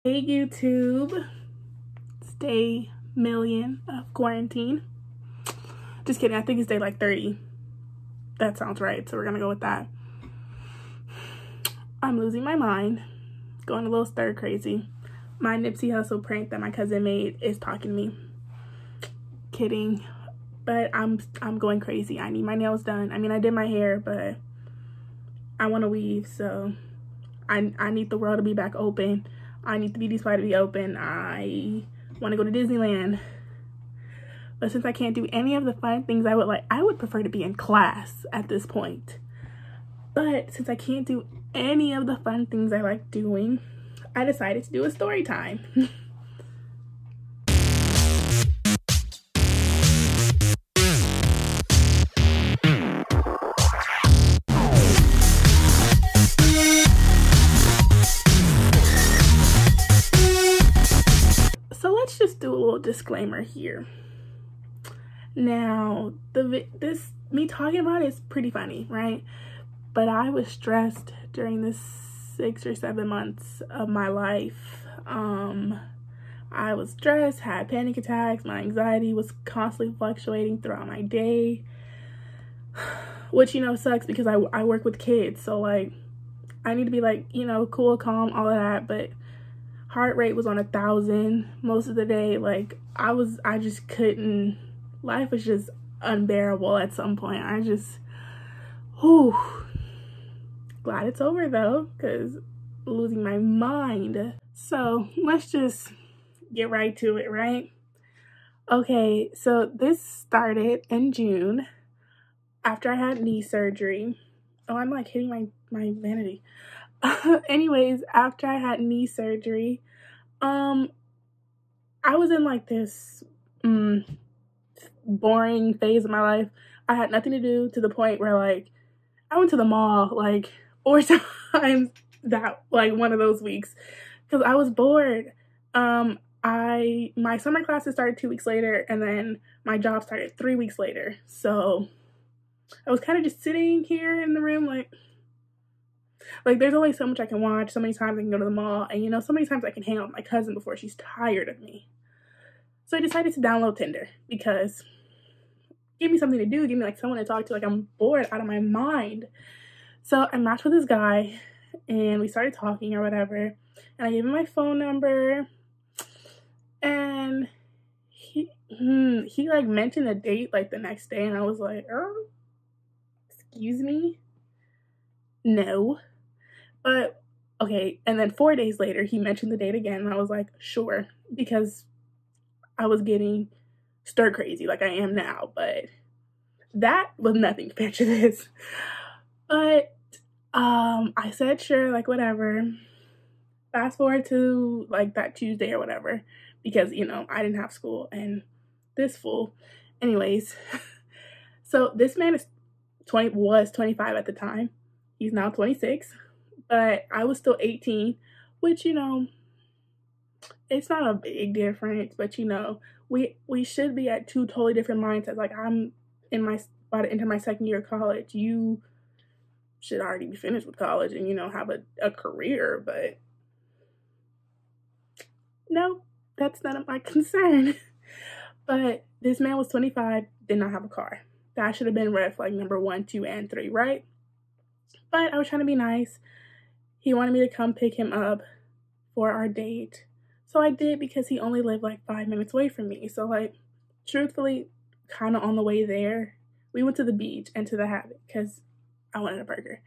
Hey YouTube, it's day million of quarantine. Just kidding, I think it's day like 30. That sounds right, so we're gonna go with that. I'm losing my mind, going a little stir crazy. My Nipsey Hussle prank that my cousin made is talking to me. Kidding, but I'm going crazy. I need my nails done. I mean, I did my hair, but I want to weave, so I need the world to be back open. I need the beauty supply to be open. I want to go to Disneyland. But since I can't do any of the fun things I would prefer to be in class at this point. But since I can't do any of the fun things I like doing, I decided to do a story time. So let's just do a little disclaimer here. Now, me talking about it is pretty funny, right? But I was stressed during this 6 or 7 months of my life. I was stressed, had panic attacks, my anxiety was constantly fluctuating throughout my day, which, you know, sucks because I work with kids, so like I need to be like, you know, cool, calm, all of that, but heart rate was on 1,000 most of the day. Like I just couldn't. Life was just unbearable at some point. Glad it's over though, because losing my mind. So let's just get right to it, right? Okay, so this started in June after I had knee surgery. Oh, I'm like hitting my vanity. Anyways, after I had knee surgery, I was in like this boring phase of my life. I had nothing to do, to the point where like I went to the mall like 4 times that like one of those weeks because I was bored. My summer classes started 2 weeks later, and then my job started 3 weeks later. So I was kind of just sitting here in the room like there's only so much I can watch, so many times I can go to the mall, and you know, so many times I can hang out with my cousin before she's tired of me. So I decided to download Tinder because give me something to do, give me like someone to talk to, like I'm bored out of my mind. So I matched with this guy and we started talking or whatever, and I gave him my phone number, and he like mentioned a date like the next day, and I was like, excuse me, no. But okay, and then 4 days later he mentioned the date again, and I was like, sure, because I was getting stir crazy like I am now, but that was nothing compared to this. But I said sure, like whatever. Fast forward to like that Tuesday or whatever, because you know I didn't have school and this fool. Anyways, so this man was 25 at the time. He's now 26, but I was still 18, which, you know, it's not a big difference, but you know, we should be at two totally different mindsets. Like I'm about to enter my second year of college. You should already be finished with college and, you know, have a career, but no, that's not my concern. But this man was 25, did not have a car. That should have been red flag number 1, 2, and 3, right? But I was trying to be nice. He wanted me to come pick him up for our date. So I did, because he only lived like 5 minutes away from me. So like, truthfully, kind of on the way there, we went to the beach and to the Habit because I wanted a burger.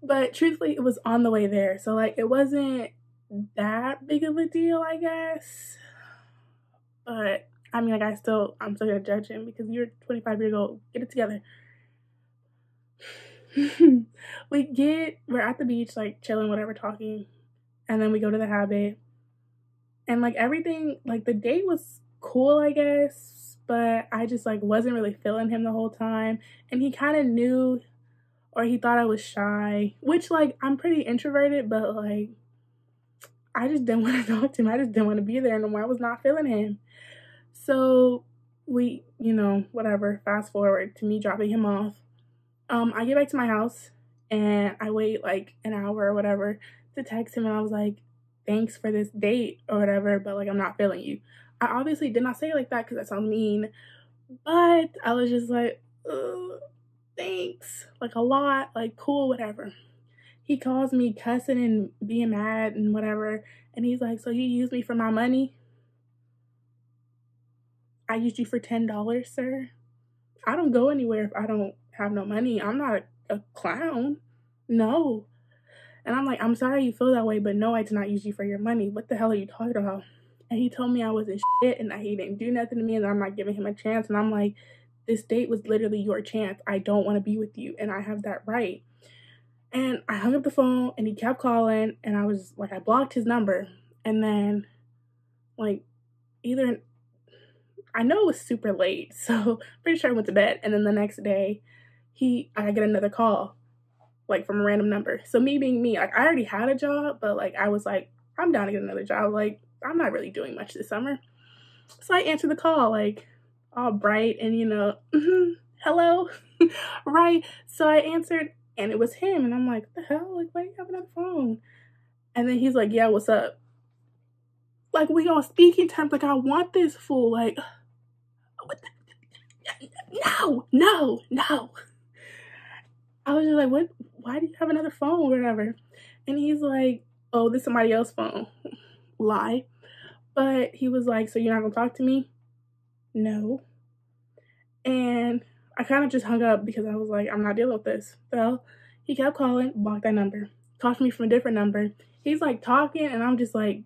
But truthfully, it was on the way there. So like, it wasn't that big of a deal, I guess. But I mean, like, I'm still gonna judge him because you're 25 years old. Get it together. We're at the beach, like chilling, whatever, talking, and then we go to the Habit, and like everything, like the date was cool, I guess, but I just like wasn't really feeling him the whole time, and he kind of knew, or he thought I was shy, which like I'm pretty introverted, but like I just didn't want to talk to him. I just didn't want to be there no more. I was not feeling him. So we, you know, whatever, fast forward to me dropping him off. I get back to my house and I wait like an hour or whatever to text him, and I was like, thanks for this date or whatever, but like, I'm not feeling you. I obviously did not say it like that because that sounds mean, but I was just like, thanks, like a lot, like cool, whatever. He calls me cussing and being mad and whatever, and he's like, so you used me for my money? I used you for $10, sir. I don't go anywhere if I don't have no money. I'm not a clown. No. And I'm like, I'm sorry you feel that way, but no, I did not use you for your money. What the hell are you talking about? And he told me I wasn't shit and that he didn't do nothing to me and that I'm not giving him a chance. And I'm like, this date was literally your chance. I don't want to be with you and I have that right. And I hung up the phone and he kept calling and I was like, I blocked his number. And then, like, either, I know it was super late, so pretty sure I went to bed. And then the next day, I get another call, like from a random number. So me being me, like I already had a job, but like I was like, I'm down to get another job. Like I'm not really doing much this summer. So I answered the call, like all bright and hello, right? So I answered and it was him, and I'm like, what the hell? Like, why do you have another phone? And then he's like, yeah, what's up? Like we on speaking terms. Like I want this fool. Like, what the? No. I was just like, what? Why do you have another phone or whatever? And he's like, oh, this is somebody else's phone. Lie. But he was like, so you're not going to talk to me? No. And I kind of just hung up because I was like, I'm not dealing with this. Well, he kept calling, blocked that number. Talked to me from a different number. He's like talking and I'm just like,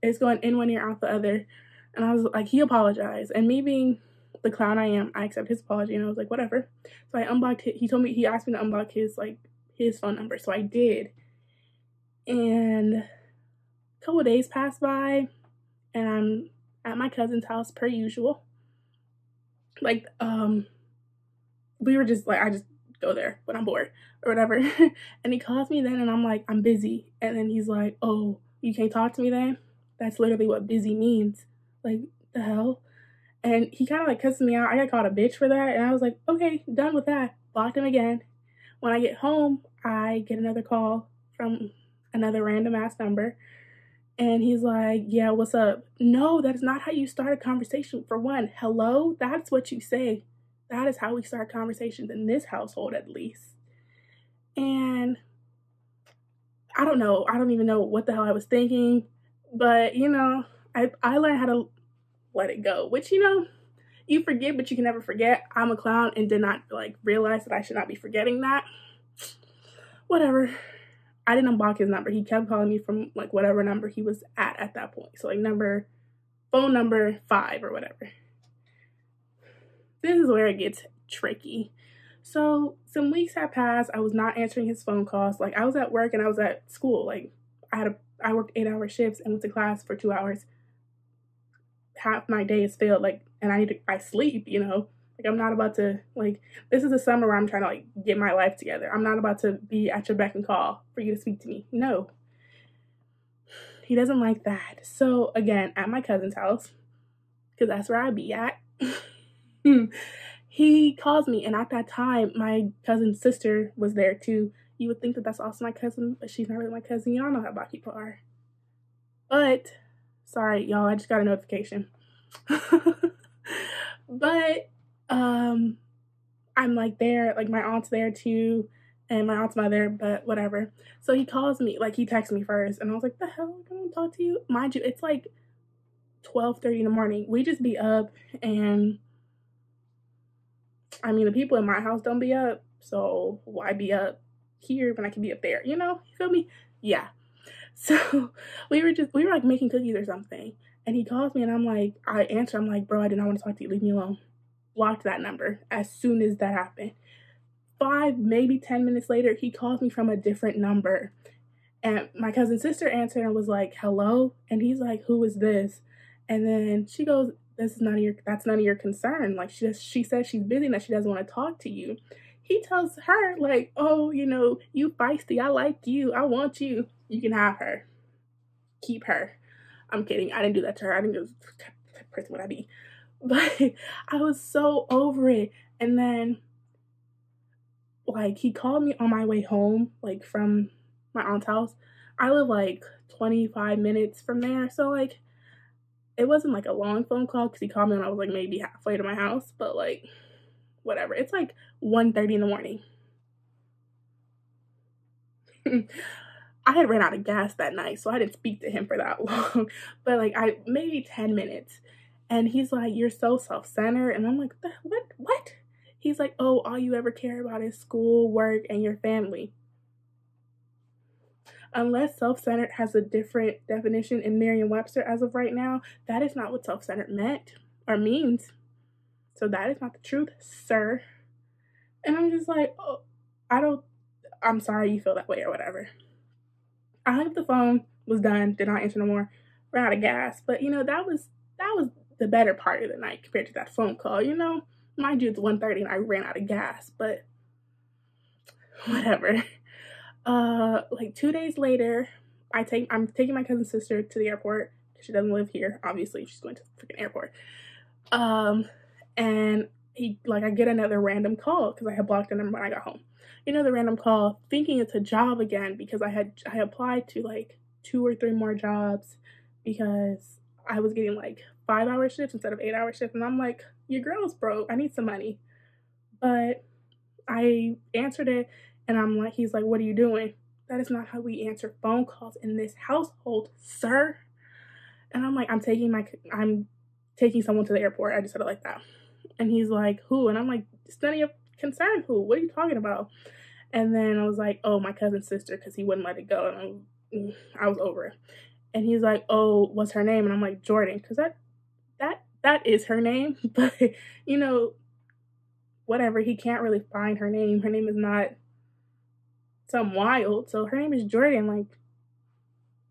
it's going in one ear, out the other. And I was like, he apologized. And me being the clown I am, I accept his apology. And I was like, whatever. So I unblocked it. He asked me to unblock his phone number. So I did. And a couple of days passed by and I'm at my cousin's house per usual. Like, we were just like, I just go there when I'm bored or whatever. And he calls me then and I'm like, I'm busy. And then he's like, oh, you can't talk to me then? That's literally what busy means. Like, the hell? And he kind of like cussed me out. I got called a bitch for that. And I was like, okay, done with that. Blocked him again. When I get home, I get another call from another random ass number. And he's like, yeah, what's up? No, that's not how you start a conversation. For one, hello? That's what you say. That is how we start conversations in this household, at least. And I don't know. I don't even know what the hell I was thinking. But, I learned how to let it go. Which, you forget, but you can never forget. I'm a clown and did not, realize that I should not be forgetting that. Whatever. I didn't unblock his number. He kept calling me from, whatever number he was at that point. So, phone number 5 or whatever. This is where it gets tricky. So, some weeks had passed. I was not answering his phone calls. I was at work and I was at school. I worked 8-hour shifts and went to class for 2 hours. Half my day is filled, and I sleep, I'm not about to, this is the summer where I'm trying to, get my life together. I'm not about to be at your beck and call for you to speak to me. No. He doesn't like that. So, again, at my cousin's house, because that's where I be at, he calls me, and at that time, my cousin's sister was there, too. You would think that that's also my cousin, but she's not really my cousin. Y'all know how black people are. But, sorry, y'all, I just got a notification. But, I'm there, my aunt's there too, and my aunt's mother, but whatever. So he calls me, he texts me first, and I was like, the hell, I don't talk to you. Mind you, it's 12:30 in the morning. We just be up, and the people in my house don't be up, so why be up here when I can be up there, you feel me? Yeah. So we were making cookies or something, and he calls me, and I answer, I'm like, bro, I did not want to talk to you, leave me alone. Blocked that number as soon as that happened. 5, maybe 10 minutes later, he calls me from a different number, and my cousin's sister answered and was like, hello, and he's like, who is this? And then she goes, that's none of your concern. She says she's busy and that she doesn't want to talk to you. He tells her, oh, you feisty, I like you, I want you, you can have her, keep her. I'm kidding, I didn't do that to her. I didn't do that person would I be. But I was so over it. And then, he called me on my way home, from my aunt's house. I live, 25 minutes from there. So, like, it wasn't like a long phone call because he called me when I was like maybe halfway to my house, but like, whatever. It's like 1:30 in the morning. I had ran out of gas that night, so I didn't speak to him for that long. But like, maybe 10 minutes. And he's like, "You're so self-centered." And I'm like, what? He's like, "Oh, all you ever care about is school, work, and your family." Unless self-centered has a different definition in Merriam-Webster as of right now, that is not what self-centered meant or means. So that is not the truth, sir. And I'm just like, oh, I'm sorry you feel that way or whatever. I hung up the phone, was done, did not answer no more, ran out of gas. But you know, that was the better part of the night compared to that phone call, you know? Mind you, it's 1:30 and I ran out of gas, but whatever. Like 2 days later, I'm taking my cousin's sister to the airport because she doesn't live here. Obviously, she's going to the freaking airport. And I get another random call because I had blocked the number when I got home. You know, the random call, thinking it's a job again because I applied to like 2 or 3 more jobs because I was getting like 5-hour shifts instead of 8-hour shifts, and I'm like, your girl's broke. I need some money. But I answered it, and he's like, "What are you doing?" That is not how we answer phone calls in this household, sir. And I'm like, I'm taking someone to the airport. I just said it like that. And he's like, "Who?" And I'm like, "It's none of your concern. Who? What are you talking about?" And then I was like, "Oh, my cousin's sister," because he wouldn't let it go. And I was over it. And he's like, "Oh, what's her name?" And I'm like, "Jordan," because that is her name. But, you know, whatever. He can't really find her name. Her name is not some wild. So her name is Jordan, like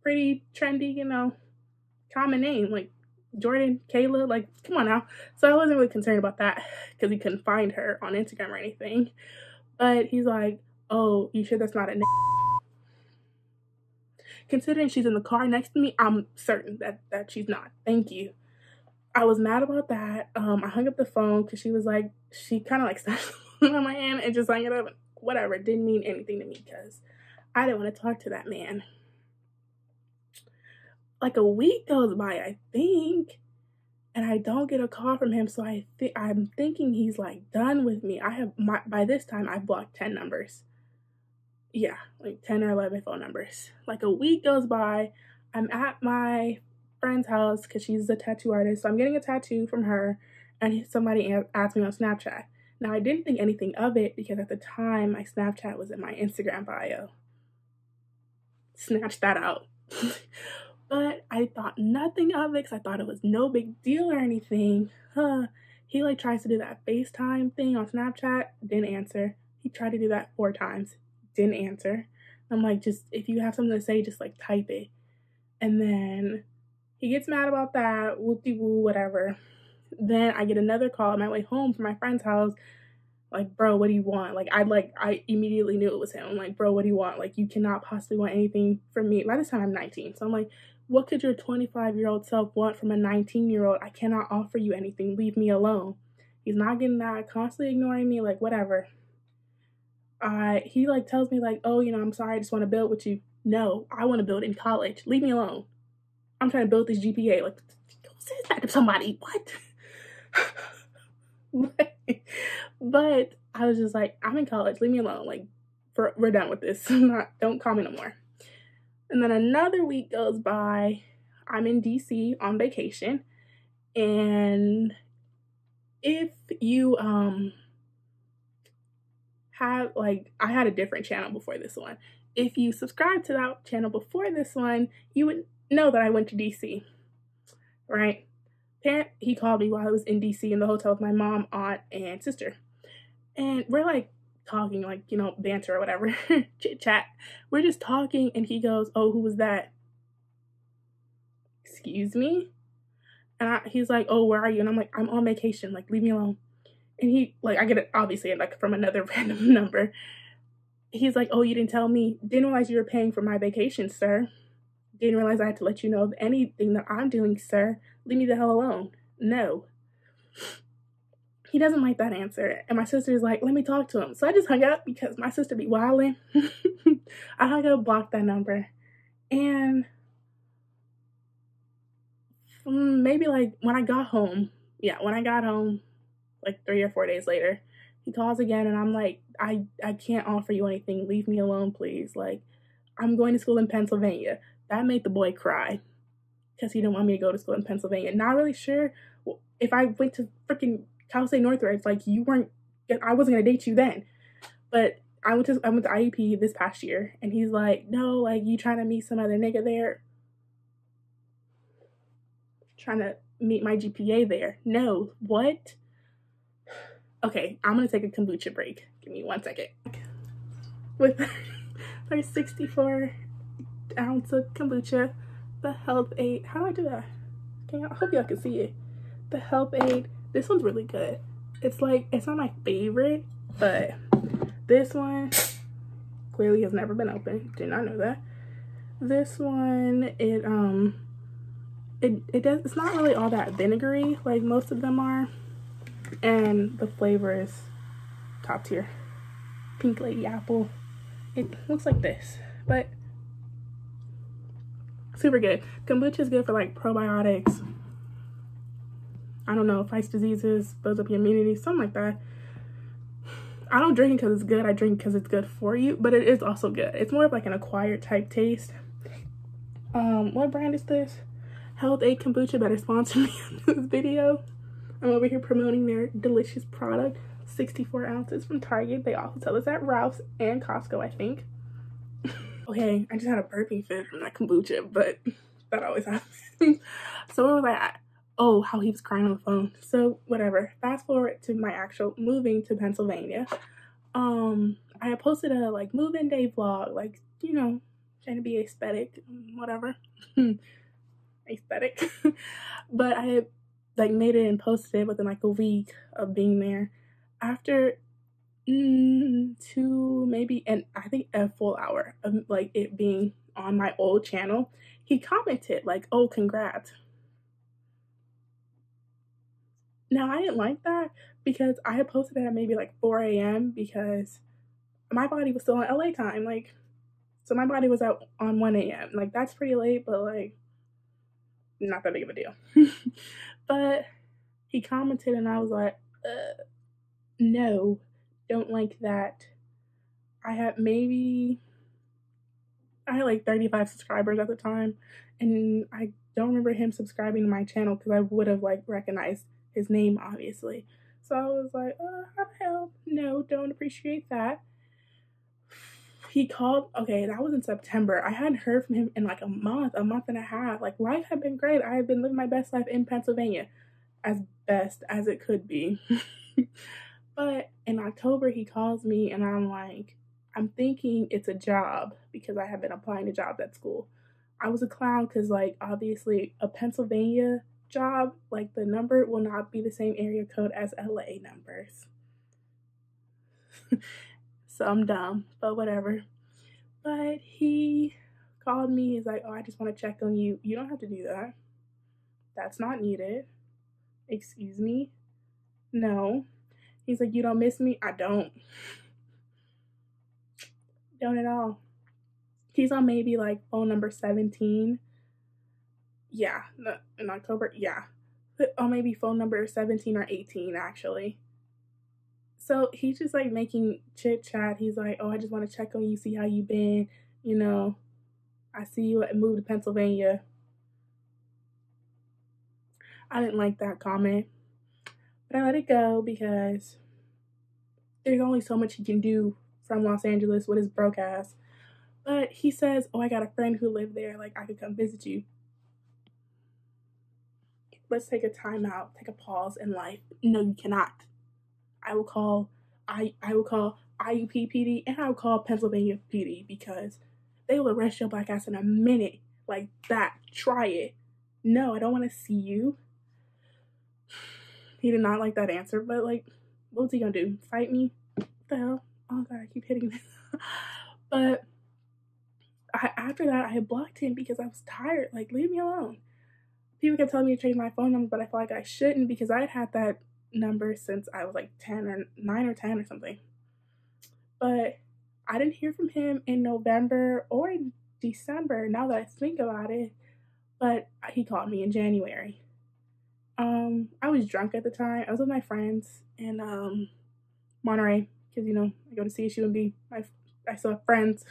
pretty trendy, you know, common name, like Jordan, Kayla, like, come on now. So I wasn't really concerned about that because he couldn't find her on Instagram or anything. But he's like, "Oh, you sure that's not a name?" Considering she's in the car next to me, I'm certain that she's not. Thank you. I was mad about that. I hung up the phone because she kind of like snatched it on my hand and just hung it up. Whatever, it didn't mean anything to me because I didn't want to talk to that man. Like a week goes by, I think, and I don't get a call from him. So I'm thinking he's like done with me. By this time I've blocked 10 numbers. Yeah, like 10 or 11 phone numbers. Like a week goes by. I'm at my friend's house because she's a tattoo artist. So I'm getting a tattoo from her, and somebody asked me on Snapchat. Now, I didn't think anything of it because at the time my Snapchat was in my Instagram bio. Snatched that out. But I thought nothing of it because I thought it was no big deal or anything. He like tries to do that FaceTime thing on Snapchat, didn't answer. He tried to do that 4 times, didn't answer. I'm like, just if you have something to say, just like type it. And then he gets mad about that, whoop-de-woo, whatever. Then I get another call on my way home from my friend's house. Like, "Bro, what do you want?" Like, I immediately knew it was him. I'm like, "Bro, what do you want? Like, you cannot possibly want anything from me." By this time, I'm 19. So I'm like, what could your 25-year-old self want from a 19-year-old? I cannot offer you anything. Leave me alone. He's not getting that. Constantly ignoring me. Like, whatever. He, like, tells me, like, "Oh, you know, I'm sorry. I just want to build with you." No, I want to build in college. Leave me alone. I'm trying to build this GPA. Like, go say that to somebody. What? But I was just like, I'm in college. Leave me alone. Like, we're done with this. Don't call me no more. And then another week goes by. I'm in DC on vacation. And if you have, like, I had a different channel before this one. If you subscribe to that channel before this one, you would know that I went to DC, right? He called me while I was in DC in the hotel with my mom, aunt, and sister. And we're like talking, like, you know, banter or whatever, chit chat. We're just talking, and he goes, "Oh, who was that?" Excuse me? And he's like, "Oh, where are you?" And I'm like, "I'm on vacation. Like, leave me alone." And he, like, I get it, obviously, like, from another random number. He's like, "Oh, you didn't tell me. Didn't realize you were paying for my vacation, sir. Didn't realize I had to let you know of anything that I'm doing, sir. Leave me the hell alone." No. He doesn't like that answer. And my sister's like, "Let me talk to him." So I just hung up because my sister be wilding. I hung up, blocked that number. And maybe like when I got home. Yeah, when I got home, like 3 or 4 days later, he calls again, and I'm like, I can't offer you anything. Leave me alone, please. Like, I'm going to school in Pennsylvania. That made the boy cry because he didn't want me to go to school in Pennsylvania. Not really sure if I went to freaking Cal State Northridge, like I wasn't gonna date you then. But I went to IUP this past year, and he's like, no, like you trying to meet some other nigga there, trying to meet my GPA there. No, what? Okay, I'm gonna take a kombucha break. Give me 1 second. With our 64 ounce of kombucha, the Health Aid. How do I do that? I hope y'all can see it. The Health Aid. This one's really good. It's not my favorite, but this one clearly has never been opened. Did not know that. This one, it's not really all that vinegary like most of them are, and the flavor is top tier. Pink Lady Apple. It looks like this, but super good. Kombucha is good for like probiotics. I don't know, fights diseases, builds up your immunity, something like that. I don't drink it because it's good. I drink because it's good for you, but it is also good. It's more of like an acquired type taste. What brand is this? Health Aid Kombucha better sponsor me on this video. I'm over here promoting their delicious product. 64 ounces from Target. They also sell this at Ralph's and Costco, I think. Okay, I just had a burping fit from that kombucha, but that always happens. So where was I at? Oh, how he was crying on the phone. So whatever. Fast forward to my actual moving to Pennsylvania. I had posted a like move-in day vlog, like, you know, trying to be aesthetic, whatever. Aesthetic. But I had like made it and posted it within like a week of being there. After 2, maybe, and I think a full hour of like it being on my old channel, he commented like, oh, congrats. Now, I didn't like that because I had posted it at maybe like 4 a.m. because my body was still on LA time. Like, so my body was out on 1 a.m. Like, that's pretty late, but like, not that big of a deal. But he commented and I was like, no, don't like that. I had like 35 subscribers at the time, and I don't remember him subscribing to my channel because I would have like recognized his name, obviously. So I was like, how the hell? No, don't appreciate that. He called, okay, that was in September. I hadn't heard from him in like a month and a half. Like, life had been great. I had been living my best life in Pennsylvania, as best as it could be. But in October, he calls me and I'm like, I'm thinking it's a job because I have been applying to jobs at school. I was a clown because, like, obviously a Pennsylvania job, like, the number will not be the same area code as LA numbers. So I'm dumb, but whatever. But he called me. He's like, oh, I just want to check on you. You don't have to do that. That's not needed. Excuse me? No. He's like, you don't miss me? I don't. Don't at all. He's on maybe like phone number 17. Yeah, in October. Yeah. Or maybe phone number 17 or 18, actually. So he's just like making chit chat. He's like, oh, I just want to check on you, see how you been. You know, I see you moved to Pennsylvania. I didn't like that comment, but I let it go because there's only so much he can do from Los Angeles with his broke ass. But he says, oh, I got a friend who lived there. Like, I could come visit you. Let's take a time out, take a pause in life. No, you cannot. I will call IUP PD and I will call Pennsylvania PD because they will arrest your black ass in a minute. Like that. Try it. No, I don't want to see you. He did not like that answer, but like, what was he gonna do? Fight me? What the hell? Oh god, I keep hitting this. But after that, I had blocked him because I was tired. Like, leave me alone. People kept telling me to change my phone number, but I feel like I shouldn't because I had that number since I was like 9 or 10 or something. But I didn't hear from him in November or in December, now that I think about it. But he called me in January. I was drunk at the time. I was with my friends in Monterey because I go to CSU and I still have friends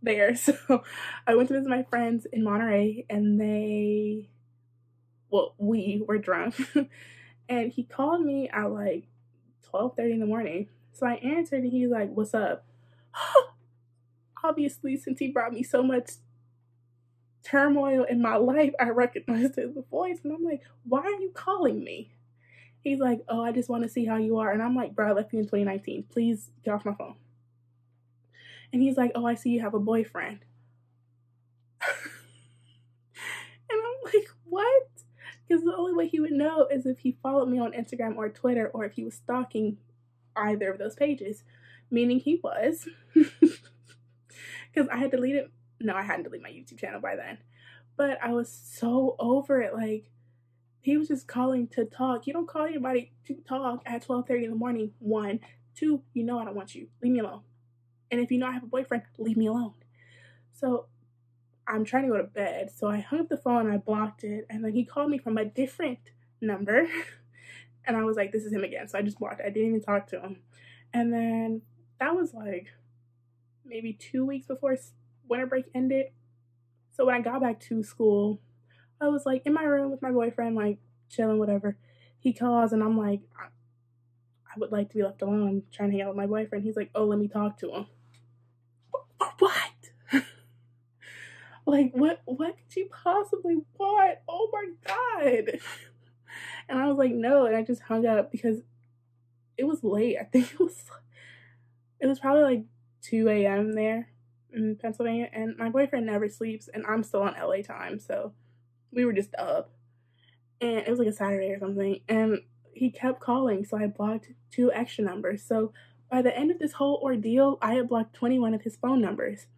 there. So I went to visit my friends in Monterey, and we were drunk, and he called me at like 12:30 in the morning. So I answered, and he's like, "What's up?" Obviously, since he brought me so much turmoil in my life, I recognized his voice, and I'm like, "Why are you calling me?" He's like, "Oh, I just want to see how you are." And I'm like, "Bro, I left you in 2019. Please get off my phone." And he's like, "Oh, I see you have a boyfriend." And I'm like, "What?" Because the only way he would know is if he followed me on Instagram or Twitter, or if he was stalking either of those pages, meaning he was. Because I had deleted, no, I hadn't deleted my YouTube channel by then, but I was so over it. Like, he was just calling to talk. You don't call anybody to talk at 12:30 in the morning. 1, 2, I don't want you. Leave me alone. And if I have a boyfriend, leave me alone. So I'm trying to go to bed. So I hung up the phone, I blocked it, and then he called me from a different number. And I was like, this is him again. So I just blocked it. I didn't even talk to him. And then that was like maybe 2 weeks before winter break ended. So when I got back to school, I was like in my room with my boyfriend, like chilling, whatever. He calls, and I'm like, I would like to be left alone. I'm trying to hang out with my boyfriend. He's like, oh, let me talk to him. What? Like, what could you possibly want? Oh my God. And I was like, no. And I just hung up because it was late. I think it was probably like 2 a.m. there in Pennsylvania. And my boyfriend never sleeps, and I'm still on LA time. So we were just up. And it was like a Saturday or something. And he kept calling. So I blocked 2 extra numbers. So by the end of this whole ordeal, I had blocked 21 of his phone numbers.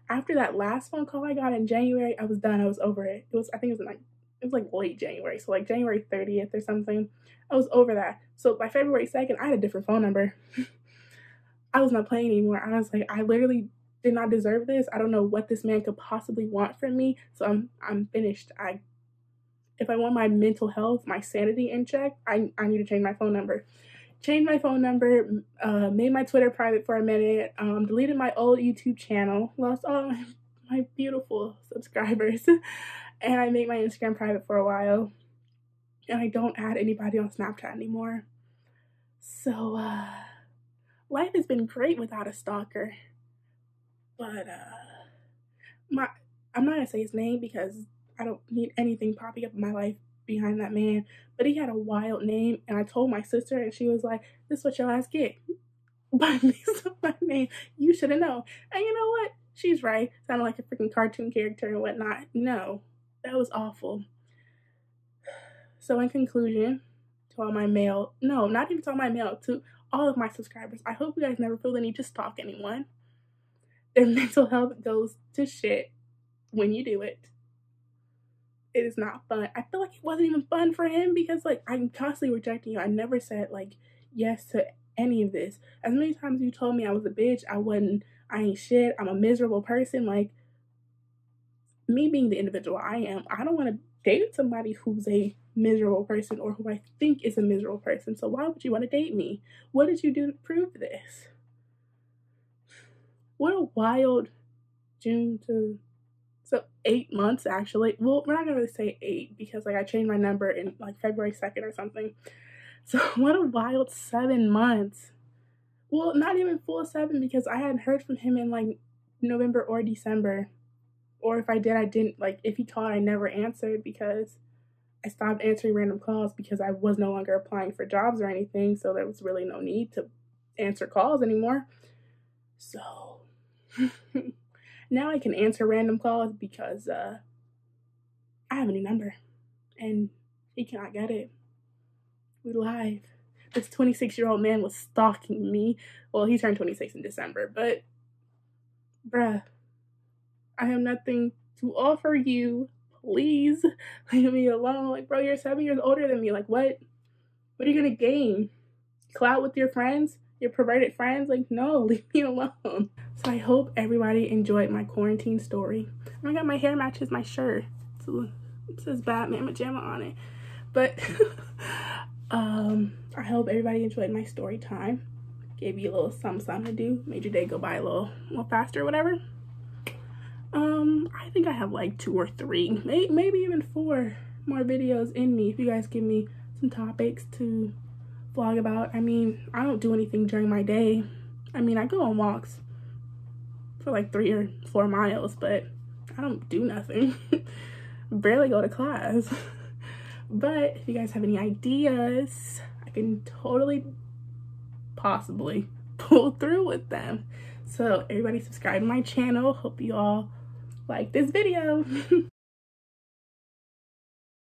After that last phone call I got in January, I was done. I was over it. I think it was like late January. So like January 30th or something. I was over that. So by February 2nd, I had a different phone number. I was not playing anymore. I was like, I literally did not deserve this. I don't know what this man could possibly want from me. So I'm finished. If I want my mental health, my sanity in check, I need to change my phone number. Changed my phone number, made my Twitter private for a minute, deleted my old YouTube channel, lost all my beautiful subscribers, and I made my Instagram private for a while. And I don't add anybody on Snapchat anymore. So, life has been great without a stalker. But, I'm not gonna say his name because I don't need anything popping up in my life behind that man, but he had a wild name, and I told my sister, and she was like, this is what your ass get by mixing up my name. You should have known. And you know what? She's right. Sounded like a freaking cartoon character and whatnot. No, that was awful. So in conclusion, to all my male, no, not even to all my male, to all of my subscribers, I hope you guys never feel the need to stalk anyone. Their mental health goes to shit when you do it. It is not fun. I feel like it wasn't even fun for him because, like, I'm constantly rejecting you. I never said, like, yes to any of this. As many times you told me I was a bitch, I ain't shit, I'm a miserable person. Like, me being the individual I am, I don't want to date somebody who's a miserable person or who I think is a miserable person. So why would you want to date me? What did you do to prove this? What a wild June to... So 8 months, actually. Well, we're not gonna really say 8 because like I changed my number in like February 2nd or something. So what a wild 7 months. Well, not even full 7 because I hadn't heard from him in like November or December. Or if I did, I didn't, like, if he called, I never answered because I stopped answering random calls because I was no longer applying for jobs or anything. So there was really no need to answer calls anymore. So now I can answer random calls because I have a new number and he cannot get it. We live. This 26-year-old man was stalking me. Well, he turned 26 in December, but bruh, I have nothing to offer you. Please leave me alone. Like, bro, you're 7 years older than me. Like, what? What are you gonna gain? Clout with your friends? Your perverted friends? Like, no, leave me alone. So I hope everybody enjoyed my quarantine story. Oh my god, my hair matches my shirt. It says Batman pajama on it. But I hope everybody enjoyed my story time. Gave you a little something to do, made your day go by a little faster or whatever. I think I have like 2 or 3, maybe even 4 more videos in me if you guys give me some topics to vlog about. I mean, I don't do anything during my day. I mean, I go on walks for like 3 or 4 miles, but I don't do nothing. Barely go to class. But if you guys have any ideas, I can totally possibly pull through with them. So everybody subscribe to my channel. Hope you all like this video.